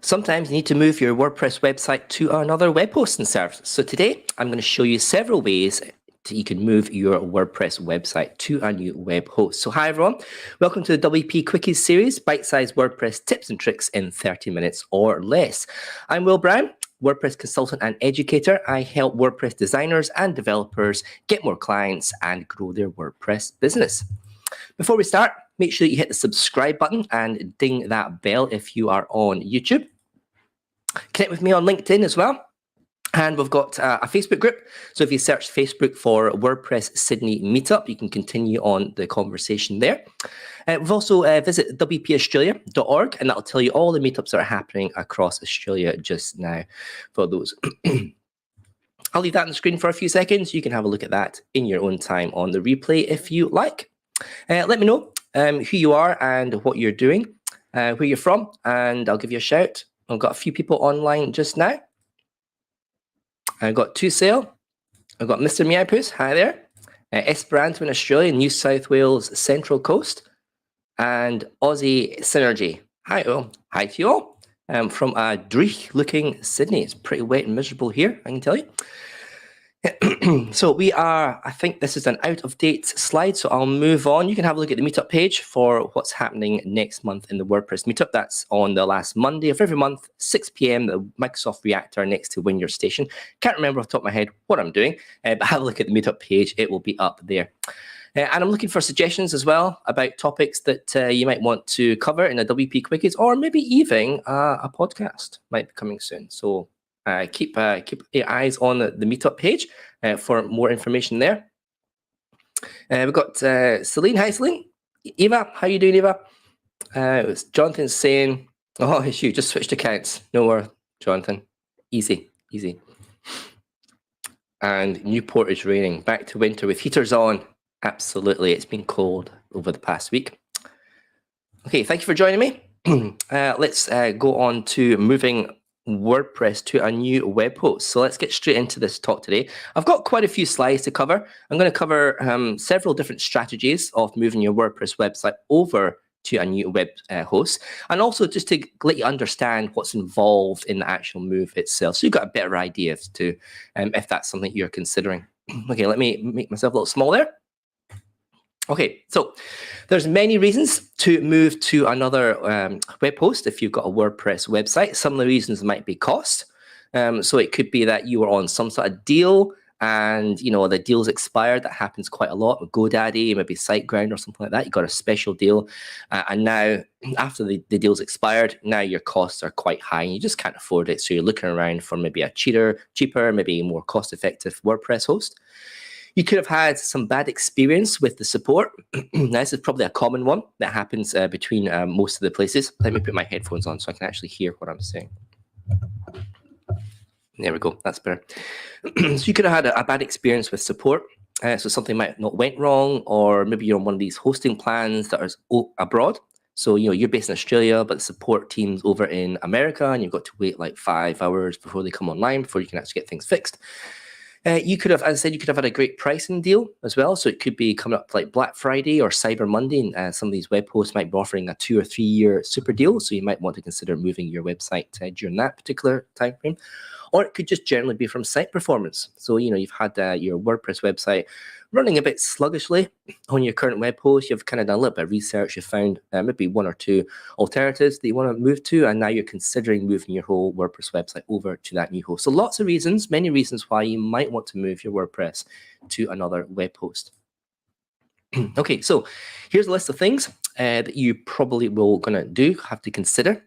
Sometimes you need to move your WordPress website to another web hosting service. So today I'm going to show you several ways that you can move your WordPress website to a new web host. So hi everyone, welcome to the WPQuickies series, bite-sized WordPress tips and tricks in 30 minutes or less. I'm Will Brown, WordPress consultant and educator. I help WordPress designers and developers get more clients and grow their WordPress business. Before we start, make sure that you hit the subscribe button and ding that bell if you are on YouTube. Connect with me on LinkedIn as well. And we've got a Facebook group. So if you search Facebook for WordPress Sydney Meetup, you can continue on the conversation there. We've also visit WPaustralia.org, and that'll tell you all the meetups that are happening across Australia just now for those. I'll leave that on the screen for a few seconds. You can have a look at that in your own time on the replay if you like. Let me know who you are and what you're doing, where you're from, and I'll give you a shout. I've got a few people online just now. I've got Two Sale. I've got Mr. Meowpoos. Hi there. Esperanto in Australia, New South Wales, Central Coast. And Aussie Synergy. Hi all. Hi to you all. From a dreich-looking Sydney. It's pretty wet and miserable here, I can tell you. So we are, I think this is an out-of-date slide, so I'll move on. You can have a look at the meetup page for what's happening next month in the WordPress meetup. That's on the last Monday of every month, 6 p.m, the Microsoft Reactor next to Win Your Station. Can't remember off the top of my head what I'm doing, but have a look at the meetup page. It will be up there. And I'm looking for suggestions as well about topics that you might want to cover in a WP Quickies, or maybe even a podcast might be coming soon. So keep your eyes on the meetup page for more information there. We've got Celine. Hi, Celine. Eva, how you doing, Eva? It's Jonathan saying, oh, it's you. Just switched accounts. No more, Jonathan. Easy, easy. And Newport is raining. Back to winter with heaters on. Absolutely. It's been cold over the past week. Okay, thank you for joining me. Let's go on to moving WordPress to a new web host. So let's get straight into this talk today. I've got quite a few slides to cover. I'm going to cover several different strategies of moving your WordPress website over to a new web host, and also just to let you understand what's involved in the actual move itself, so you've got a better idea as to if that's something you're considering. Okay, let me make myself a little small there. Okay, so there's many reasons to move to another web host if you've got a WordPress website. Some of the reasons might be cost. So it could be that you were on some sort of deal and the deal's expired. That happens quite a lot with GoDaddy, maybe SiteGround or something like that. You got a special deal, and now after the deal's expired, now your costs are quite high and you just can't afford it. So you're looking around for maybe a cheaper, maybe more cost-effective WordPress host. You could have had some bad experience with the support. Now, this is probably a common one that happens between most of the places. Let me put my headphones on so I can actually hear what I'm saying. There we go. That's better. So you could have had a bad experience with support. So something might not went wrong, or maybe you're on one of these hosting plans that are abroad. So, you're based in Australia, but the support team's over in America, and you've got to wait like 5 hours before they come online, before you can actually get things fixed. You could have, as I said, you could have had a great pricing deal as well. So it could be coming up like Black Friday or Cyber Monday. And some of these web hosts might be offering a 2 or 3 year super deal. So you might want to consider moving your website during that particular time frame. Or it could just generally be from site performance. So, you've had your WordPress website running a bit sluggishly on your current web host. You've kind of done a little bit of research. You've found maybe 1 or 2 alternatives that you want to move to, and now you're considering moving your whole WordPress website over to that new host. So lots of reasons, many reasons why you might want to move your WordPress to another web host. Okay, so here's a list of things that you probably will have to consider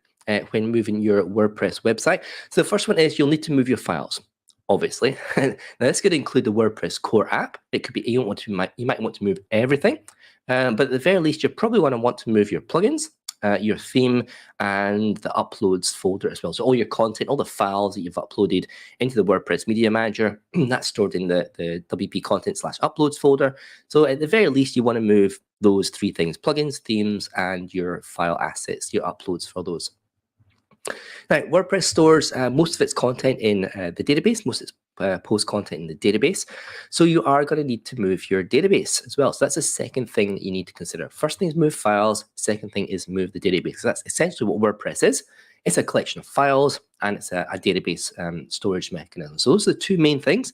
when moving your WordPress website. So the first one is you'll need to move your files. Obviously, now this could include the WordPress core app. It could be you might want to move everything, but at the very least, you probably want to move your plugins your theme, and the uploads folder as well. So all your content, all the files that you've uploaded into the WordPress Media Manager, that's stored in the WP content/uploads folder. So at the very least, you want to move those three things: plugins, themes, and your file assets, your uploads for those. Now, WordPress stores most of its content in the database, most of its post content in the database. So you are going to need to move your database as well. So that's the second thing that you need to consider. First thing is move files. Second thing is move the database. So that's essentially what WordPress is. It's a collection of files and it's a database storage mechanism. So those are the two main things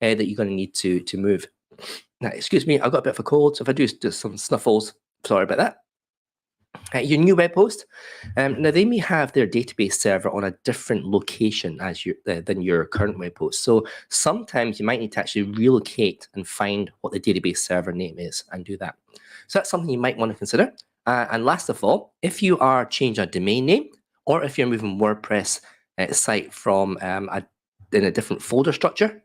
that you're going to need to move. Now, excuse me, I've got a bit of a cold, so if I do some snuffles, sorry about that. Your new web host, now they may have their database server on a different location as than your current web host. So sometimes you might need to actually relocate and find what the database server name is and do that. So that's something you might want to consider. And last of all, if you are changing a domain name or if you're moving WordPress site from in a different folder structure,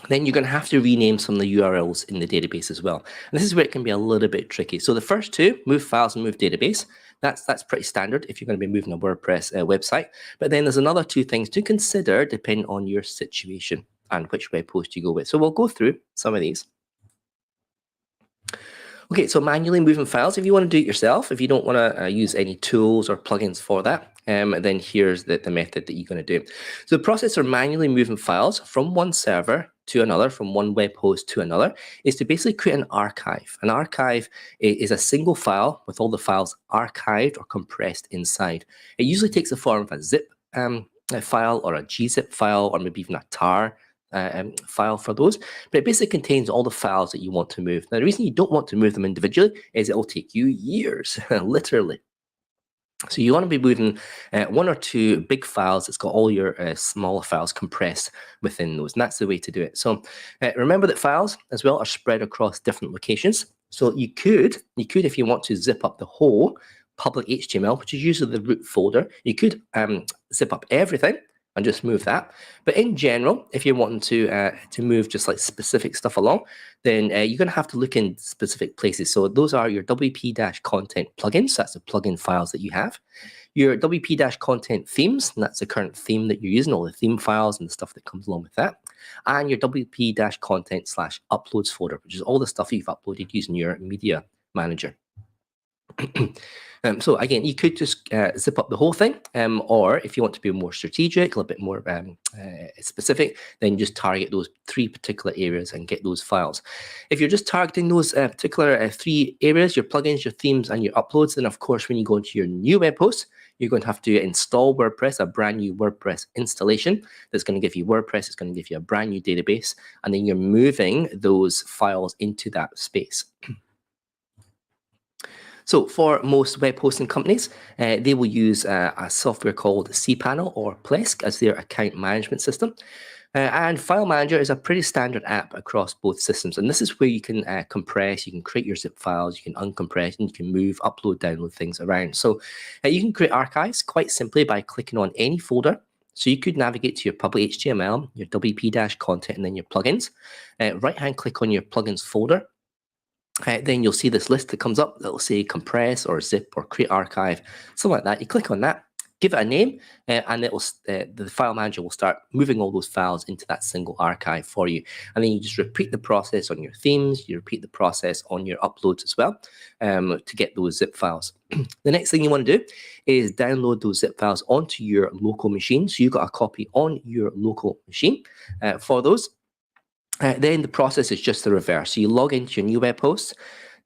then you're going to have to rename some of the URLs in the database as well. And this is where it can be a little bit tricky. So the first two, move files and move database, that's pretty standard if you're going to be moving a WordPress website. But then there's another two things to consider depending on your situation and which web host you go with. So we'll go through some of these. Okay, so manually moving files, if you want to do it yourself, if you don't want to use any tools or plugins for that, then here's the method that you're going to do. So the process of manually moving files from one server to another, from one web host to another, is to basically create an archive. An archive is a single file with all the files archived or compressed inside. It usually takes the form of a zip file or a gzip file or maybe even a tar file for those, but it basically contains all the files that you want to move. Now, the reason you don't want to move them individually is it will take you years, literally. So you want to be moving one or two big files that's got all your smaller files compressed within those, and that's the way to do it. So remember that files as well are spread across different locations. So you could, if you want to zip up the whole public HTML, which is usually the root folder, you could zip up everything and just move that. But in general, if you're wanting to move just like specific stuff along, then you're going to have to look in specific places. So those are your WP-content plugins. That's the plugin files that you have. Your WP-content themes, and that's the current theme that you're using, all the theme files and the stuff that comes along with that. And your WP-content/uploads folder, which is all the stuff you've uploaded using your media manager. So again, you could just zip up the whole thing, or if you want to be more strategic, a little bit more specific, then just target those three particular areas and get those files. If you're just targeting those particular three areas, your plugins, your themes, and your uploads, then of course, when you go into your new web host, you're going to have to install WordPress, a brand new WordPress installation that's going to give you WordPress, it's going to give you a brand new database, and then you're moving those files into that space. So for most web hosting companies, they will use a software called cPanel or Plesk as their account management system. And File Manager is a pretty standard app across both systems. And this is where you can compress, you can create your zip files, you can uncompress, and you can move, upload, download things around. So you can create archives quite simply by clicking on any folder. So you could navigate to your public HTML, your WP-content, and then your plugins. Right-hand click on your plugins folder. Then you'll see this list that comes up that will say compress or zip or create archive, something like that. You click on that, give it a name, and it will the file manager will start moving all those files into that single archive for you. And then you just repeat the process on your themes, you repeat the process on your uploads as well to get those zip files. The next thing you want to do is download those zip files onto your local machine. So you've got a copy on your local machine for those. Then the process is just the reverse. So you log into your new web host.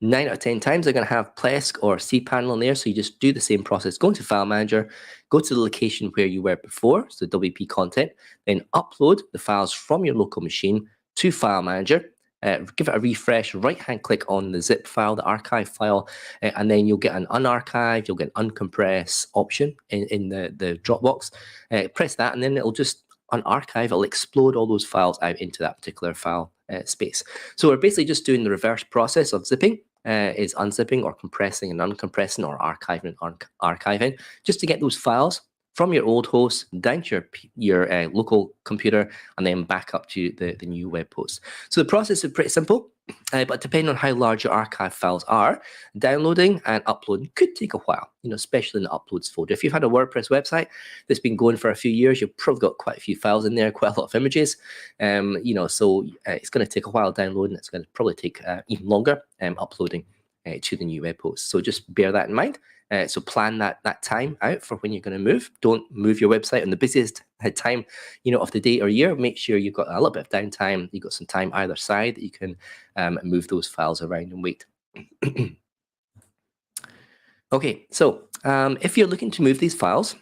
9 out of 10 times they're going to have Plesk or cPanel in there. So you just do the same process. Go into File Manager, go to the location where you were before, so WP content, then upload the files from your local machine to File Manager. Give it a refresh, right-hand click on the zip file, the archive file, and then you'll get an unarchive, you'll get an uncompress option in the Dropbox. Press that, and then it'll just unarchive, it'll explode all those files out into that particular file space. So we're basically just doing the reverse process of zipping, is unzipping or compressing and uncompressing or archiving and archiving, just to get those files from your old host down to your local computer and then back up to the new web host. So the process is pretty simple. But depending on how large your archive files are, downloading and uploading could take a while, especially in the uploads folder. If you've had a WordPress website that's been going for a few years, you've probably got quite a few files in there, quite a lot of images. So it's going to take a while downloading. It's going to probably take even longer uploading to the new web host. So just bear that in mind. So plan that time out for when you're going to move. Don't move your website on the busiest time, of the day or year. Make sure you've got a little bit of downtime. You've got some time either side that you can move those files around and wait. Okay, so if you're looking to move these files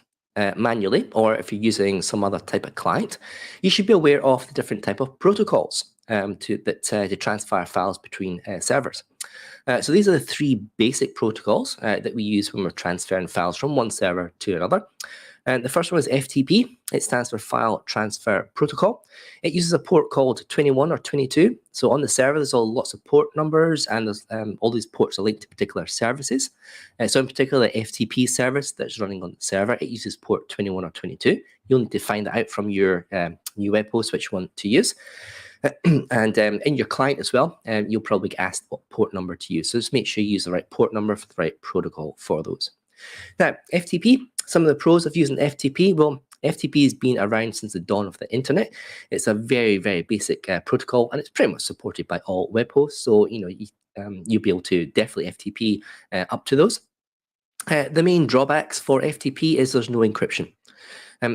manually, or if you're using some other type of client, you should be aware of the different type of protocols to transfer files between servers. So these are the three basic protocols that we use when we're transferring files from one server to another. And the first one is FTP. It stands for File Transfer Protocol. It uses a port called 21 or 22. So on the server, there's lots of port numbers, and there's, all these ports are linked to particular services. So in particular, the FTP service that's running on the server, it uses port 21 or 22. You'll need to find that out from your new web host, which you want to use. And in your client as well, you'll probably get asked what port number to use. So just make sure you use the right port number for the right protocol for those. Now, FTP, some of the pros of using FTP, well, FTP has been around since the dawn of the internet. It's a very, very basic protocol, and it's pretty much supported by all web hosts. So, you'll be able to definitely FTP up to those. The main drawbacks for FTP is there's no encryption.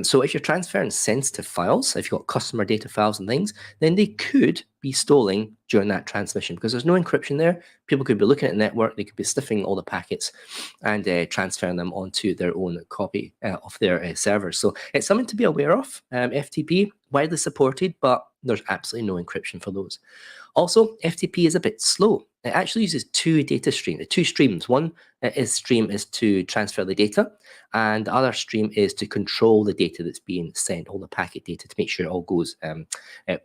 So if you're transferring sensitive files, if you've got customer data files and things, then they could be stolen during that transmission because there's no encryption there. People could be looking at the network, they could be sniffing all the packets and transferring them onto their own copy of their servers. So it's something to be aware of. FTP, widely supported, but there's absolutely no encryption for those. Also, FTP is a bit slow. It actually uses two streams. One stream is to transfer the data, and the other stream is to control the data that's being sent, all the packet data, to make sure it all goes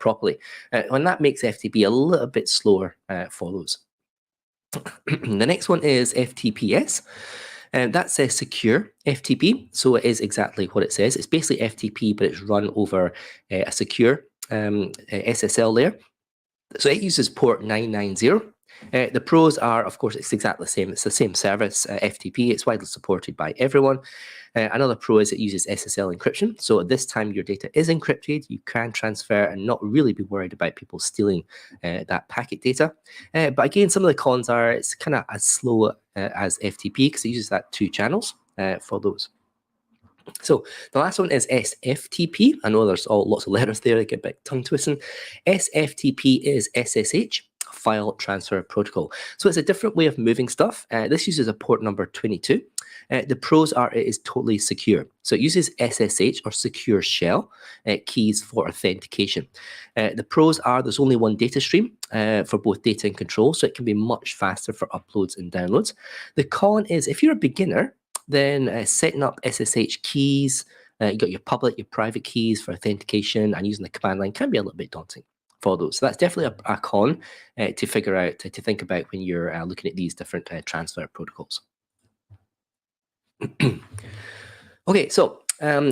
properly. And that makes FTP a little bit slower for those. The next one is FTPS. That's a secure FTP, so it is exactly what it says. It's basically FTP, but it's run over a secure SSL layer. So it uses port 990. The pros are, of course, it's exactly the same. It's the same service, FTP. It's widely supported by everyone. Another pro is it uses SSL encryption. So at this time, your data is encrypted. You can transfer and not really be worried about people stealing that packet data. But again, some of the cons are it's kind of as slow as FTP because it uses that two channels for those. So the last one is SFTP. I know there's lots of letters there, that get a bit tongue twisting. SFTP is SSH, File Transfer Protocol. So it's a different way of moving stuff. This uses a port number 22. The pros are it is totally secure. So it uses SSH or secure shell keys for authentication. The pros are there's only one data stream for both data and control, so it can be much faster for uploads and downloads. The con is if you're a beginner, then setting up SSH keys, you got your public, your private keys for authentication, and using the command line can be a little bit daunting for those. So that's definitely a con to figure out, to think about when you're looking at these different transfer protocols. Okay, so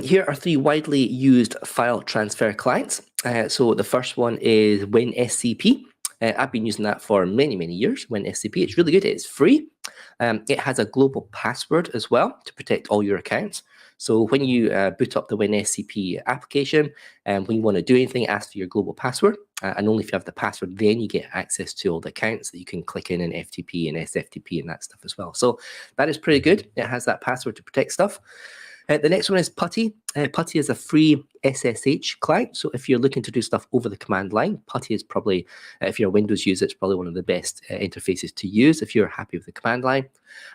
here are three widely used file transfer clients. So the first one is WinSCP. I've been using that for many, many years. WinSCP, it's really good. It's free. It has a global password as well to protect all your accounts. So when you boot up the WinSCP application, when you want to do anything, ask for your global password. And only if you have the password, then you get access to all the accounts that you can click in FTP and SFTP and that stuff as well. So that is pretty good. It has that password to protect stuff. The next one is Putty. Putty is a free SSH client. So if you're looking to do stuff over the command line, Putty is probably, if you're a Windows user, it's probably one of the best interfaces to use if you're happy with the command line.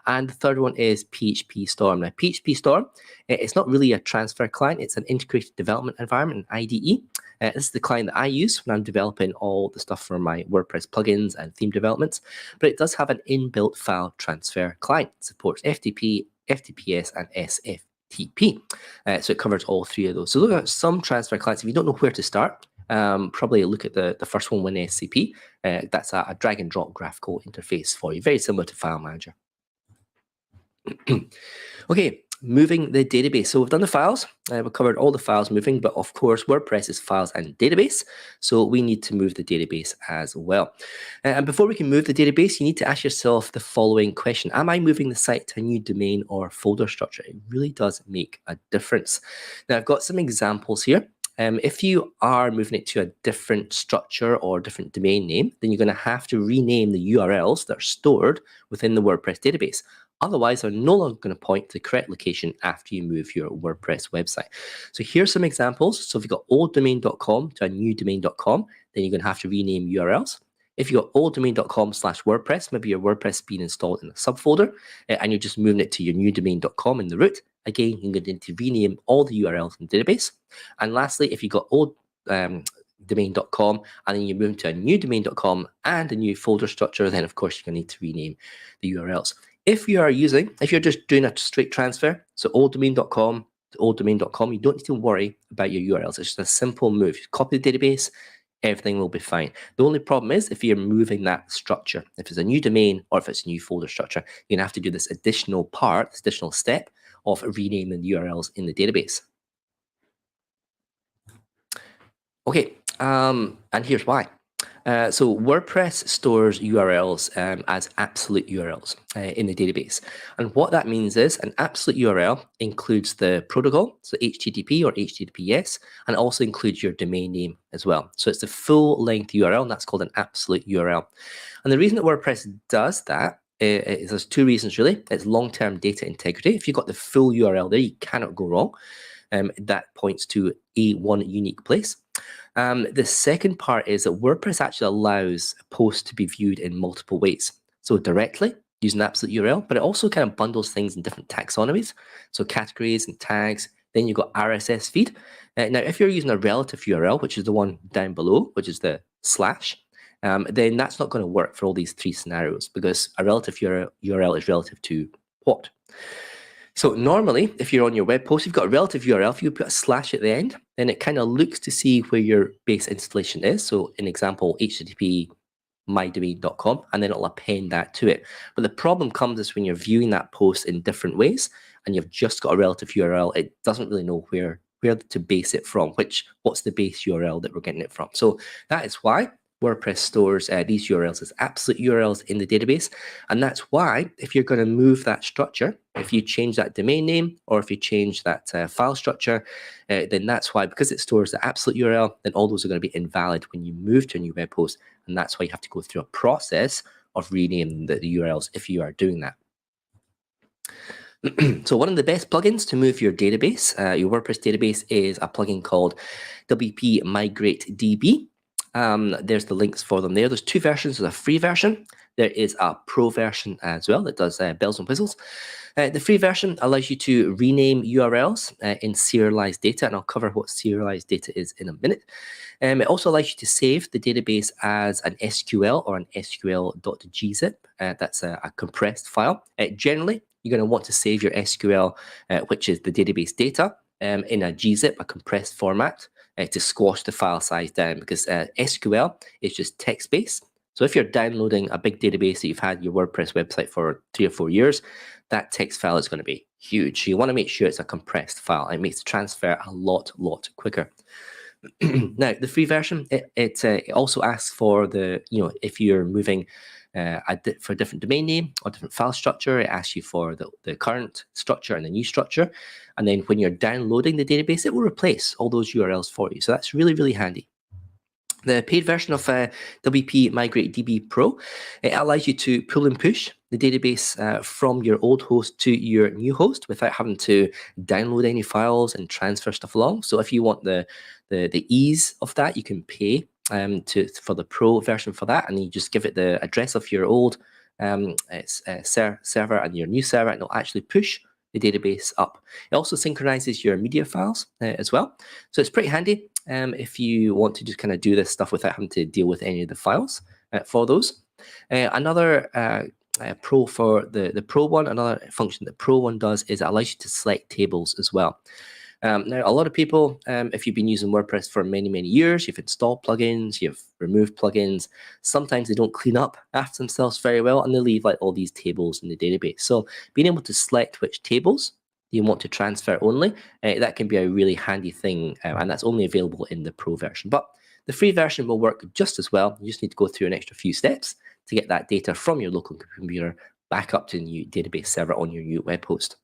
And the third one is PHP Storm. Now, PHP Storm, it's not really a transfer client. It's an integrated development environment, an IDE. This is the client that I use when I'm developing all the stuff for my WordPress plugins and theme developments. But it does have an inbuilt file transfer client. It supports FTP, FTPS, and SFTP. So it covers all three of those. So look at some transfer clients. If you don't know where to start, probably look at the first one, WinSCP. That's a drag and drop graphical interface for you, very similar to File Manager. Okay, moving the database. So we've done the files, we've covered all the files moving, but of course WordPress is files and database, so we need to move the database as well. And before we can move the database, you need to ask yourself the following question: am I moving the site to a new domain or folder structure? It really does make a difference. Now I've got some examples here. If you are moving it to a different structure or different domain name, then you're going to have to rename the URLs that are stored within the WordPress database. Otherwise, they're no longer going to point to the correct location after you move your WordPress website. So here's some examples. So if you've got olddomain.com to a new domain.com, then you're going to have to rename URLs. If you've got olddomain.com/WordPress, maybe your WordPress is being installed in a subfolder and you're just moving it to your new domain.com in the root, again, you're going to need to rename all the URLs in the database. And lastly, if you've got old domain.com and then you move to a new domain.com and a new folder structure, then of course you're going to need to rename the URLs. If you're just doing a straight transfer, so olddomain.com to olddomain.com, you don't need to worry about your URLs. It's just a simple move. You copy the database, everything will be fine. The only problem is if you're moving that structure. If it's a new domain or if it's a new folder structure, you're going to have to do this additional part, this additional step of renaming the URLs in the database. Okay, and here's why. So WordPress stores URLs as absolute URLs in the database. And what that means is an absolute URL includes the protocol, so HTTP or HTTPS, and also includes your domain name as well. So it's the full length URL, and that's called an absolute URL. And the reason that WordPress does that is there's two reasons really. It's long-term data integrity. If you've got the full URL there, you cannot go wrong. That points to one unique place. The second part is that WordPress actually allows posts to be viewed in multiple ways. So directly, using absolute URL, but it also kind of bundles things in different taxonomies. So categories and tags. Then you've got RSS feed. Now, if you're using a relative URL, which is the one down below, which is the slash, then that's not going to work for all these three scenarios because a relative URL is relative to what? So normally, if you're on your web post, you've got a relative URL. If you put a slash at the end, then it kind of looks to see where your base installation is. So in example, HTTP mydomain.com, and then it'll append that to it. But the problem comes is when you're viewing that post in different ways, and you've just got a relative URL, it doesn't really know where to base it from, what's the base URL that we're getting it from. So that is why WordPress stores these URLs as absolute URLs in the database. And that's why if you're going to move that structure, if you change that domain name or if you change that file structure, then that's why, because it stores the absolute URL, then all those are going to be invalid when you move to a new web post. And that's why you have to go through a process of renaming the URLs if you are doing that. So one of the best plugins to move your database, your WordPress database, is a plugin called WP Migrate DB. There's the links for them there. There's two versions. There's a free version. There is a pro version as well that does bells and whistles. The free version allows you to rename URLs in serialized data, and I'll cover what serialized data is in a minute. It also allows you to save the database as an SQL or an SQL.gzip. That's a compressed file. Generally, you're going to want to save your SQL, which is the database data, in a gzip, a compressed format, to squash the file size down, because SQL is just text-based. So if you're downloading a big database that you've had your WordPress website for 3 or 4 years, that text file is going to be huge. You want to make sure it's a compressed file. It makes the transfer a lot quicker. Now, the free version, it also asks for if you're moving for a different domain name or different file structure, it asks you for the current structure and the new structure. And then when you're downloading the database, it will replace all those URLs for you. So that's really handy. The paid version of WP Migrate DB Pro, it allows you to pull and push the database from your old host to your new host without having to download any files and transfer stuff along. So if you want the ease of that, you can pay for the Pro version for that, and you just give it the address of your old server and your new server, and it'll actually push the database up. It also synchronizes your media files as well. So it's pretty handy if you want to just kind of do this stuff without having to deal with any of the files for those. Another pro for the Pro one, another function that Pro one does is it allows you to select tables as well. Now, a lot of people, if you've been using WordPress for many years, you've installed plugins, you've removed plugins, sometimes they don't clean up after themselves very well, and they leave like all these tables in the database. So being able to select which tables you want to transfer only, that can be a really handy thing, and that's only available in the Pro version. But the free version will work just as well. You just need to go through an extra few steps to get that data from your local computer back up to the new database server on your new web host.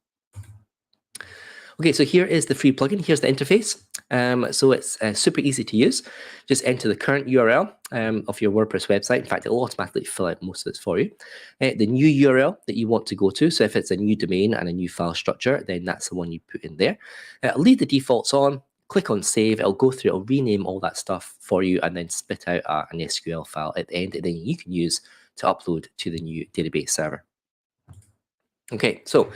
Okay, so here is the free plugin. Here's the interface. So it's super easy to use. Just enter the current URL of your WordPress website. In fact, it'll automatically fill out most of this for you. The new URL that you want to go to. So if it's a new domain and a new file structure, then that's the one you put in there. Leave the defaults on. Click on save. It'll go through. It'll rename all that stuff for you and then spit out an SQL file at the end that then you can use to upload to the new database server. Okay, so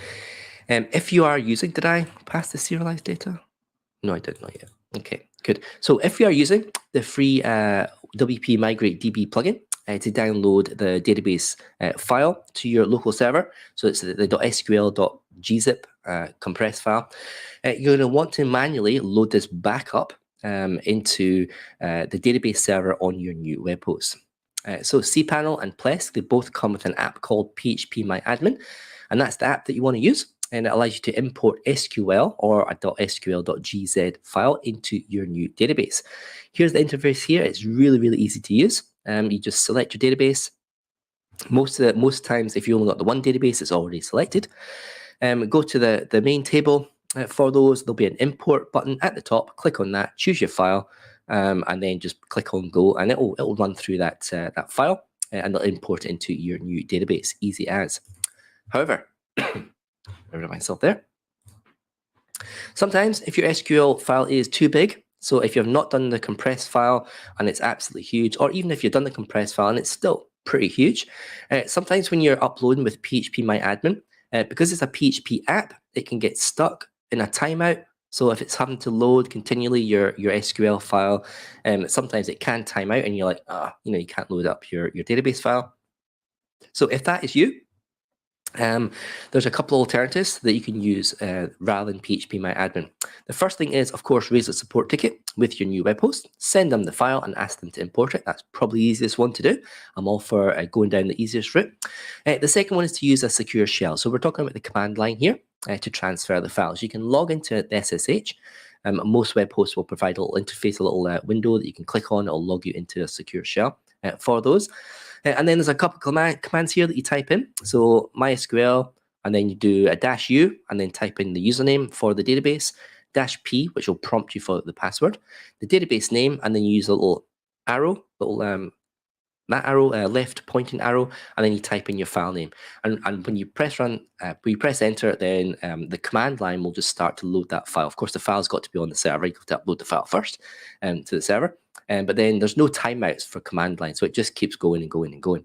if you are using, did I pass the serialized data? No, I did not yet. Okay, good. So if you are using the free WP Migrate DB plugin to download the database file to your local server, so it's the .sql.gzip compressed file, you're going to want to manually load this back up into the database server on your new web host. So cPanel and Plesk, they both come with an app called phpMyAdmin, and that's the app that you want to use. And it allows you to import SQL or a .sql.gz file into your new database. Here's the interface here. It's really, really easy to use. You just select your database. Most times, if you only got the one database, it's already selected. Go to the main table. For those, there'll be an import button at the top. Click on that, choose your file, and then just click on go, and it'll run through that file, and it'll import it into your new database. Easy as. However, rid of myself there. Sometimes if your SQL file is too big, so if you've not done the compressed file and it's absolutely huge, or even if you've done the compressed file and it's still pretty huge, sometimes when you're uploading with phpMyAdmin, because it's a PHP app, it can get stuck in a timeout. So if it's having to load continually your SQL file, sometimes it can time out and you're like, you can't load up your database file. So if that is you, there's a couple of alternatives that you can use rather than phpMyAdmin. The first thing is, of course, raise a support ticket with your new web host. Send them the file and ask them to import it. That's probably the easiest one to do. I'm all for going down the easiest route. The second one is to use a secure shell. So we're talking about the command line here to transfer the files. You can log into the SSH. Most web hosts will provide a little interface, a little window that you can click on. It'll log you into a secure shell for those. And then there's a couple of commands here that you type in. So MySQL, and then you do a -u, and then type in the username for the database, -p, which will prompt you for the password, the database name, and then you use a little arrow, that arrow, left pointing arrow, and then you type in your file name. And when you press run, when you press enter, then the command line will just start to load that file. Of course, the file's got to be on the server. You have to upload the file first to the server. But then there's no timeouts for command line, so it just keeps going and going and going.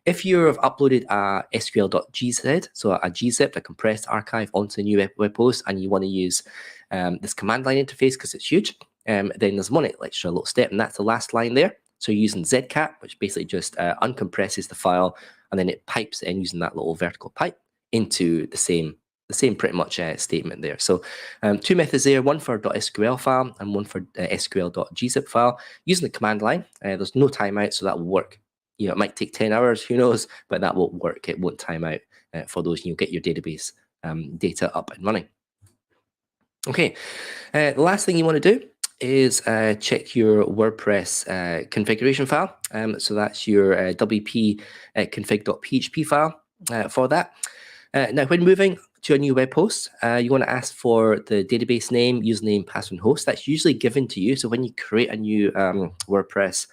If you've uploaded a SQL.gz, so a gzip, a compressed archive onto the new web host, and you want to use this command line interface because it's huge, then there's one extra little step, and that's the last line there. So you're using zcat, which basically just uncompresses the file, and then it pipes it in using that little vertical pipe into the same pretty much statement there. So two methods there, one for .sql file and one for sql.gzip file. Using the command line, there's no timeout, so that will work. It might take 10 hours, who knows, but that will work. It won't time out for those, and you'll get your database data up and running. Okay, the last thing you want to do is check your WordPress configuration file. So that's your WP config.php file for that. Now, when moving to a new web host, you want to ask for the database name, username, password, and host. That's usually given to you. So when you create a new WordPress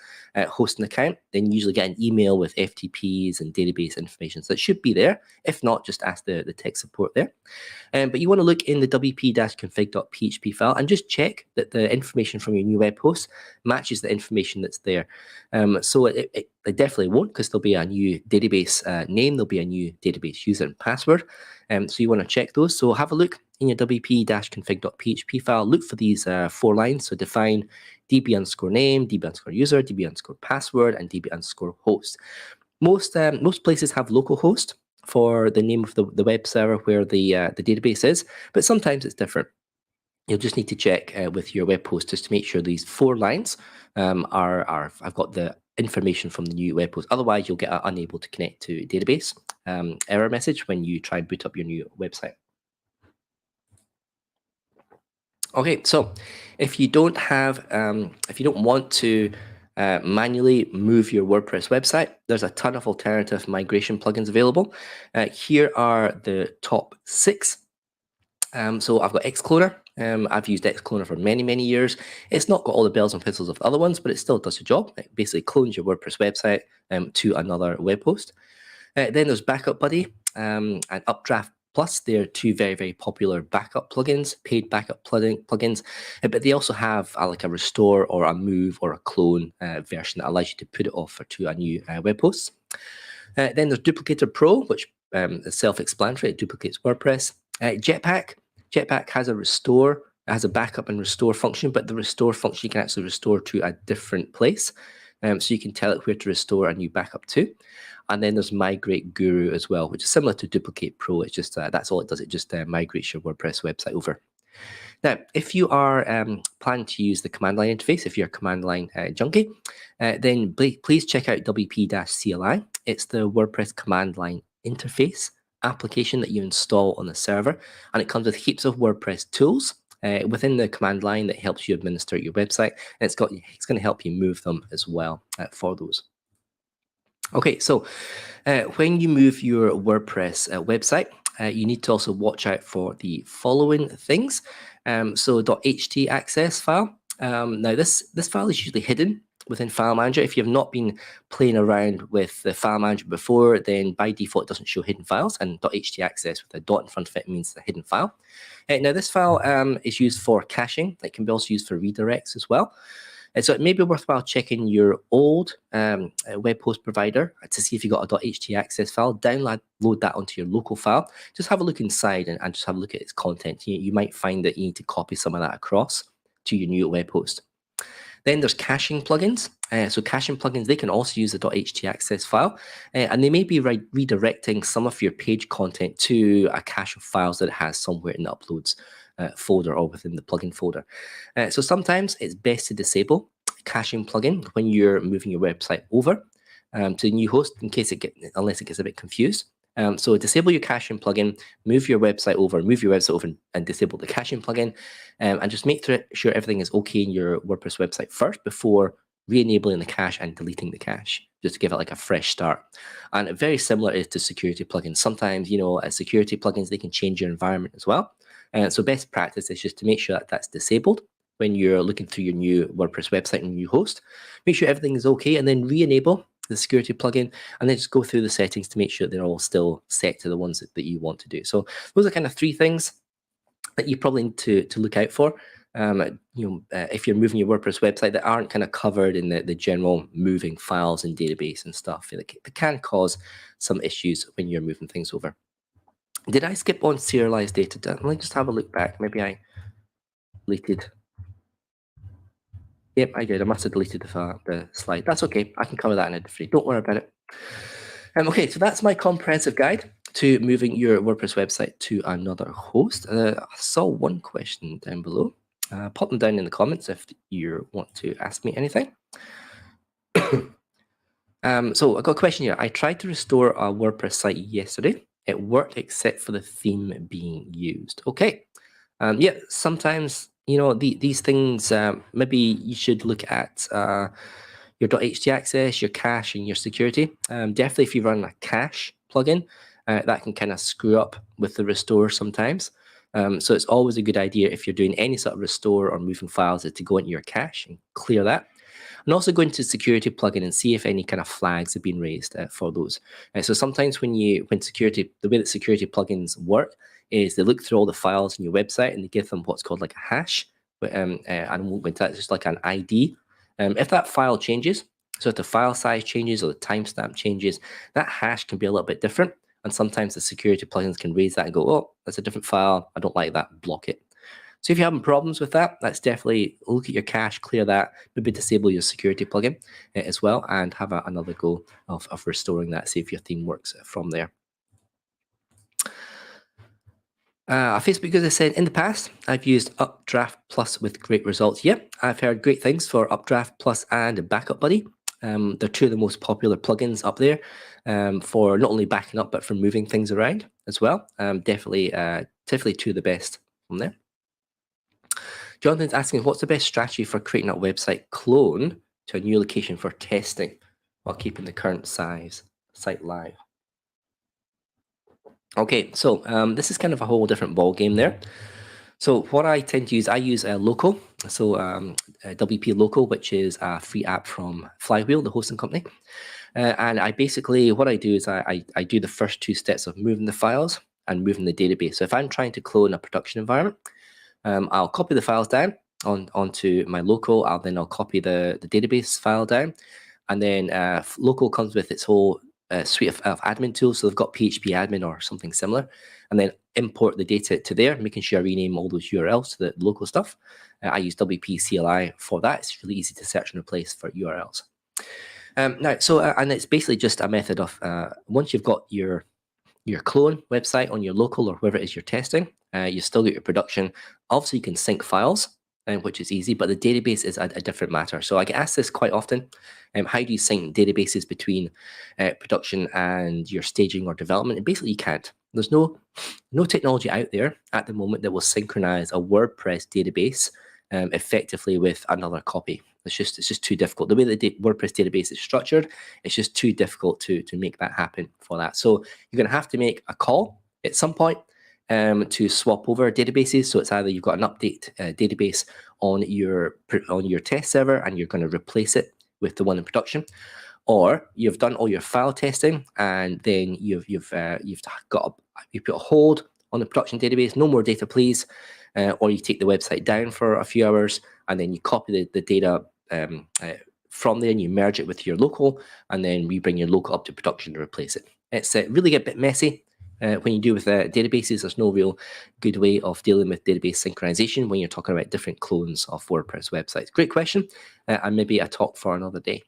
hosting account, then you usually get an email with FTPs and database information. So it should be there. If not, just ask the tech support there. But you want to look in the wp-config.php file and just check that the information from your new web host matches the information that's there. So it definitely won't, because there'll be a new database name, there'll be a new database user and password. So you want to check those. So have a look in your wp-config.php file. Look for these 4 lines. So define db_name, db_user, db_password, and db_host. Most places have localhost for the name of the web server where the database is, but sometimes it's different. You'll just need to check with your web host just to make sure these 4 lines I've got the information from the new web host. Otherwise, you'll get an unable to connect to database error message when you try and boot up your new website. Okay, so if you don't have, if you don't want to manually move your WordPress website, there's a ton of alternative migration plugins available. Here are the top 6. So I've got Xcloner. I've used Xcloner for many, many years. It's not got all the bells and whistles of the other ones, but it still does the job. It basically clones your WordPress website to another web host. Then there's Backup Buddy and Updraft Plus. They're two very, very popular backup plugins, paid backup plugins, but they also have like a restore or a move or a clone version that allows you to put it off to a new web host. Then there's Duplicator Pro, which is self-explanatory. It duplicates WordPress. Jetpack has a restore, it has a backup and restore function, but the restore function you can actually restore to a different place. So you can tell it where to restore a new backup to. And then there's Migrate Guru as well, which is similar to Duplicate Pro. It's just that's all it does. It just migrates your WordPress website over. Now, if you are planning to use the command line interface, if you're a command line junkie, then please check out WP-CLI. It's the WordPress command line interface application that you install on the server, and it comes with heaps of WordPress tools within the command line that helps you administer your website, and it's going to help you move them as well for those. Okay, so when you move your WordPress website, you need to also watch out for the following things. So .htaccess file. Now this file is usually hidden within File Manager. If you have not been playing around with the File Manager before, then by default it doesn't show hidden files, and .htaccess with a dot in front of it means it's a hidden file. Now this file is used for caching. It can be also used for redirects as well. So it may be worthwhile checking your old web host provider to see if you got a .htaccess file. Download that onto your local file. Just have a look inside and just have a look at its content. You might find that you need to copy some of that across to your new web host. Then there's caching plugins. So caching plugins, they can also use the .htaccess file, and they may be redirecting some of your page content to a cache of files that it has somewhere in the uploads folder or within the plugin folder. So sometimes it's best to disable caching plugin when you're moving your website over to a new host, in case unless it gets a bit confused. So disable your caching plugin, move your website over, and disable the caching plugin, and just make sure everything is okay in your WordPress website first before re-enabling the cache and deleting the cache, just to give it like a fresh start. And very similar is to security plugins. Sometimes, as security plugins, they can change your environment as well. So best practice is just to make sure that that's disabled when you're looking through your new WordPress website and new host. Make sure everything is okay, and then re-enable the security plugin, and then just go through the settings to make sure they're all still set to the ones that you want to do. So those are kind of 3 things that you probably need to look out for. If you're moving your WordPress website that aren't kind of covered in the general moving files and database and stuff, it can cause some issues when you're moving things over. Did I skip on serialized data? Let me just have a look back. Maybe I deleted. Yep, I did. I must have deleted the slide. That's okay. I can cover that in a different. Don't worry about it. Okay, so that's my comprehensive guide to moving your WordPress website to another host. I saw one question down below. Pop them down in the comments if you want to ask me anything. So I got a question here. I tried to restore a WordPress site yesterday. It worked except for the theme being used. Okay. Yeah, sometimes, these things, maybe you should look at your .htaccess, your cache, and your security. Definitely if you run a cache plugin, that can kind of screw up with the restore sometimes. So it's always a good idea if you're doing any sort of restore or moving files is to go into your cache and clear that. And also go into security plugin and see if any kind of flags have been raised for those. So sometimes the way that security plugins work is they look through all the files in your website and they give them what's called like a hash. And I won't go into that, it's just like an ID. If that file changes, so if the file size changes or the timestamp changes, that hash can be a little bit different. And sometimes the security plugins can raise that and go, oh, that's a different file. I don't like that, block it. So if you're having problems with that, that's definitely look at your cache, clear that, maybe disable your security plugin as well, and have another go of restoring that, see if your theme works from there. Facebook user said, in the past, I've used Updraft Plus with great results. Yep, I've heard great things for Updraft Plus and Backup Buddy. They're 2 of the most popular plugins up there for not only backing up, but for moving things around as well. Definitely 2 of the best from there. Jonathan's asking, what's the best strategy for creating a website clone to a new location for testing while keeping the current site live? Okay, so this is kind of a whole different ball game there. So what I tend to use, I use Local, so WP Local, which is a free app from Flywheel, the hosting company. And I basically, what I do is I do the first two steps of moving the files and moving the database. So if I'm trying to clone a production environment, I'll copy the files down onto my local. I'll copy the database file down, and then local comes with its whole suite of admin tools. So they've got PHP admin or something similar, and then import the data to there, making sure I rename all those URLs to the local stuff. I use WP CLI for that. It's really easy to search and replace for URLs. Now, so and it's basically just a method of once you've got your clone website on your local or wherever it is you're testing, you still get your production. Obviously, you can sync files, which is easy, but the database is a different matter. So I get asked this quite often. How do you sync databases between production and your staging or development? And basically, you can't. There's no technology out there at the moment that will synchronize a WordPress database effectively with another copy. It's just too difficult. The way the WordPress database is structured, it's just too difficult to make that happen for that. So you're going to have to make a call at some point to swap over databases. So it's either you've got an update database on your test server and you're going to replace it with the one in production, or you've done all your file testing and then you put a hold on the production database. No more data, please. Or you take the website down for a few hours and then you copy the data from there and you merge it with your local, and then we bring your local up to production to replace it. It's really a bit messy when you do with databases. There's no real good way of dealing with database synchronization when you're talking about different clones of WordPress websites. Great question, and maybe a talk for another day.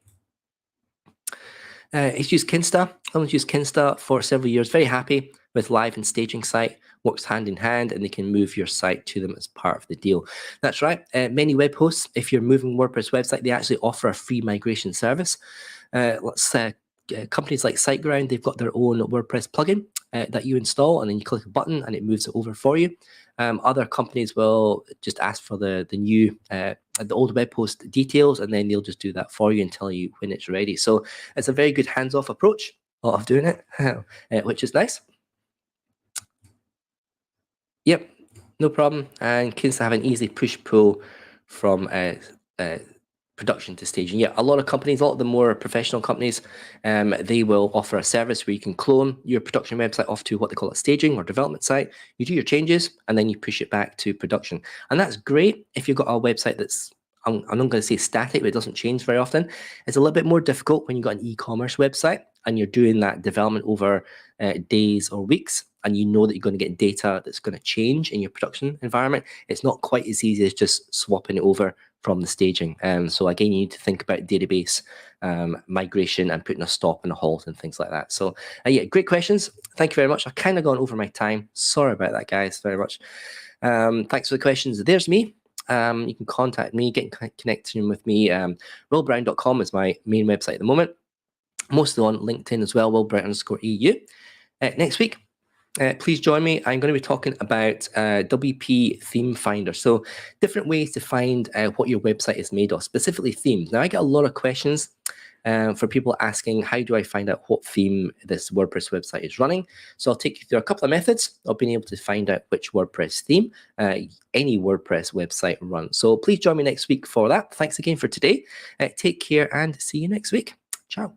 He's used Kinsta. Someone's used Kinsta for several years. Very happy with live and staging site. Works hand in hand, and they can move your site to them as part of the deal. That's right. Many web hosts, if you're moving WordPress website, they actually offer a free migration service. Companies like SiteGround, they've got their own WordPress plugin that you install, and then you click a button and it moves it over for you. Other companies will just ask for the old web host details, and then they'll just do that for you and tell you when it's ready. So it's a very good hands-off approach of doing it, which is nice. Yep, no problem. And Kinsta have an easy push-pull from production to staging. Yeah, a lot of companies, a lot of the more professional companies, they will offer a service where you can clone your production website off to what they call a staging or development site. You do your changes and then you push it back to production. And that's great if you've got a website that's, I'm not going to say static, but it doesn't change very often. It's a little bit more difficult when you've got an e-commerce website and you're doing that development over days or weeks, and you know that you're going to get data that's going to change in your production environment. It's not quite as easy as just swapping it over from the staging. So again, you need to think about database migration and putting a stop and a halt and things like that. So yeah, great questions. Thank you very much. I've kind of gone over my time. Sorry about that, guys, very much. Thanks for the questions. There's me. You can contact me, get in connection with me. willbrown.com is my main website at the moment. Mostly on LinkedIn as well, willbrown_EU. Next week, please join me. I'm going to be talking about WP Theme Finder. So different ways to find what your website is made of, specifically themes. Now, I get a lot of questions for people asking, how do I find out what theme this WordPress website is running? So I'll take you through a couple of methods of being able to find out which WordPress theme any WordPress website runs. So please join me next week for that. Thanks again for today. Take care and see you next week. Ciao.